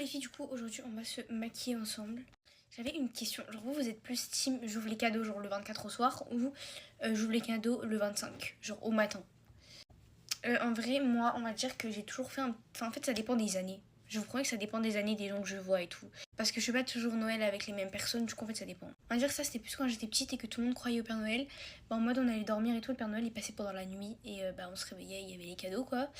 les filles, du coup, aujourd'hui, on va se maquiller ensemble. J'avais une question. Genre, vous êtes plus team, j'ouvre les cadeaux genre le 24 au soir ou j'ouvre les cadeaux le 25, genre au matin? En vrai, moi, on va dire que j'ai toujours fait un... Enfin, en fait, ça dépend des années. Je vous promets que ça dépend des années, des gens que je vois et tout. Parce que je fais pas toujours Noël avec les mêmes personnes, du coup, en fait, ça dépend. On va dire que ça, c'était plus quand j'étais petite et que tout le monde croyait au Père Noël. Bah, en mode, on allait dormir et tout, le Père Noël, il passait pendant la nuit et bah, on se réveillait, il y avait les cadeaux, quoi.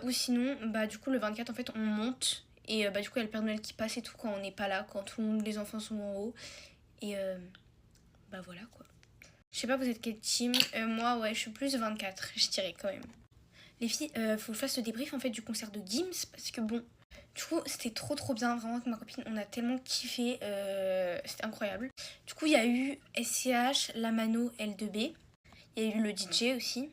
Ou sinon, bah, du coup, le 24, en fait, on monte. Et bah, du coup, il y a le Père Noël qui passe et tout quand on n'est pas là, quand tout le monde, les enfants sont en haut. Et bah, voilà, quoi. Je sais pas, vous êtes quel team? Moi, ouais, je suis plus 24, je dirais quand même. Les filles, faut que je fasse le débrief en fait du concert de Gims parce que bon, du coup c'était trop bien, vraiment avec ma copine, on a tellement kiffé, c'était incroyable. Du coup il y a eu SCH, Lamano, L2B, il y a eu le DJ aussi.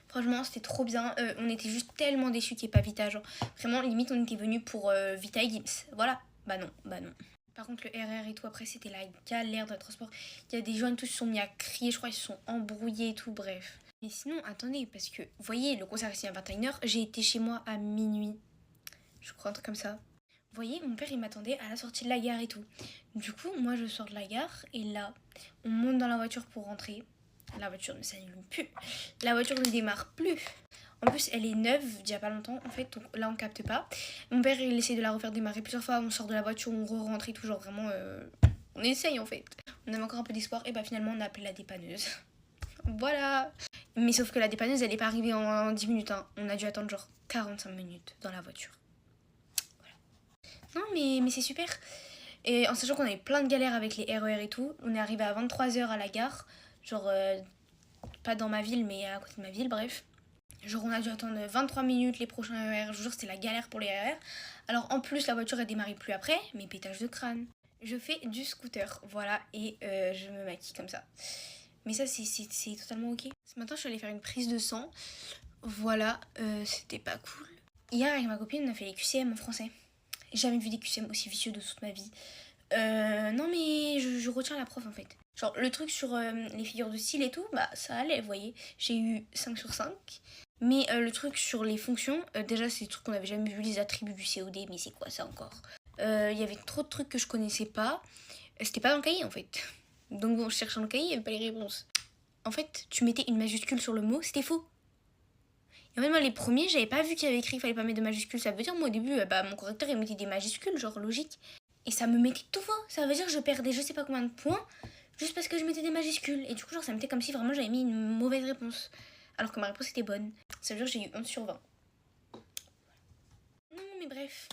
Franchement c'était trop bien, on était juste tellement déçus qu'il n'y ait pas Vita, genre vraiment limite on était venus pour Vita et Gims, voilà, bah non. Par contre le RR et tout après c'était la galère de la transport, il y a des gens et tout qui se sont mis à crier, je crois ils se sont embrouillés et tout, bref. Mais sinon, attendez, parce que, vous voyez, le concert ici à 21h, j'ai été chez moi à minuit. Je crois, un truc comme ça. Vous voyez, mon père, il m'attendait à la sortie de la gare et tout. Du coup, moi, je sors de la gare, et là, on monte dans la voiture pour rentrer. La voiture ne s'allume plus. La voiture ne démarre plus. En plus, elle est neuve, d'il y a pas longtemps, en fait, donc là, on capte pas. Mon père, il essaie de la refaire démarrer plusieurs fois. On sort de la voiture, on re-rentre et tout, genre vraiment, on essaye, en fait. On avait encore un peu d'espoir, et bah finalement, on a appelé la dépanneuse. Voilà. Mais sauf que la dépanneuse, elle est pas arrivée en 10 minutes. Hein. On a dû attendre genre 45 minutes dans la voiture. Voilà. Non, mais c'est super. Et en sachant qu'on avait plein de galères avec les RER et tout, on est arrivé à 23h à la gare. Genre, pas dans ma ville, mais à côté de ma ville, bref. Genre, on a dû attendre 23 minutes les prochains RER. Je vous jure, c'était la galère pour les RER. Alors, en plus, la voiture, elle démarrait plus après, mais pétage de crâne. Je fais du scooter, voilà, et je me maquille comme ça. Mais ça, c'est totalement ok. Ce matin, je suis allée faire une prise de sang. Voilà, c'était pas cool. Hier, avec ma copine, on a fait les QCM en français. J'ai jamais vu des QCM aussi vicieux de toute ma vie. Non, mais je retiens la prof en fait. Genre, le truc sur les figures de style et tout, bah ça allait, vous voyez. J'ai eu 5 sur 5. Mais le truc sur les fonctions, déjà, c'est des trucs qu'on avait jamais vu, les attributs du COD, mais c'est quoi ça encore? Il y avait trop de trucs que je connaissais pas. C'était pas dans le cahier en fait. Donc bon, je cherchais dans le cahier, il n'y avait pas les réponses. En fait, tu mettais une majuscule sur le mot, c'était faux. Et en fait, moi, les premiers, j'avais pas vu qu'il y avait écrit qu'il fallait pas mettre de majuscules. Ça veut dire, moi, au début, bah, mon correcteur, il mettait des majuscules, genre logique. Et ça me mettait tout faux. Ça veut dire que je perdais je sais pas combien de points juste parce que je mettais des majuscules. Et du coup, genre, ça me mettait comme si vraiment j'avais mis une mauvaise réponse. Alors que ma réponse était bonne. Ça veut dire que j'ai eu 11 sur 20. Non, mais bref.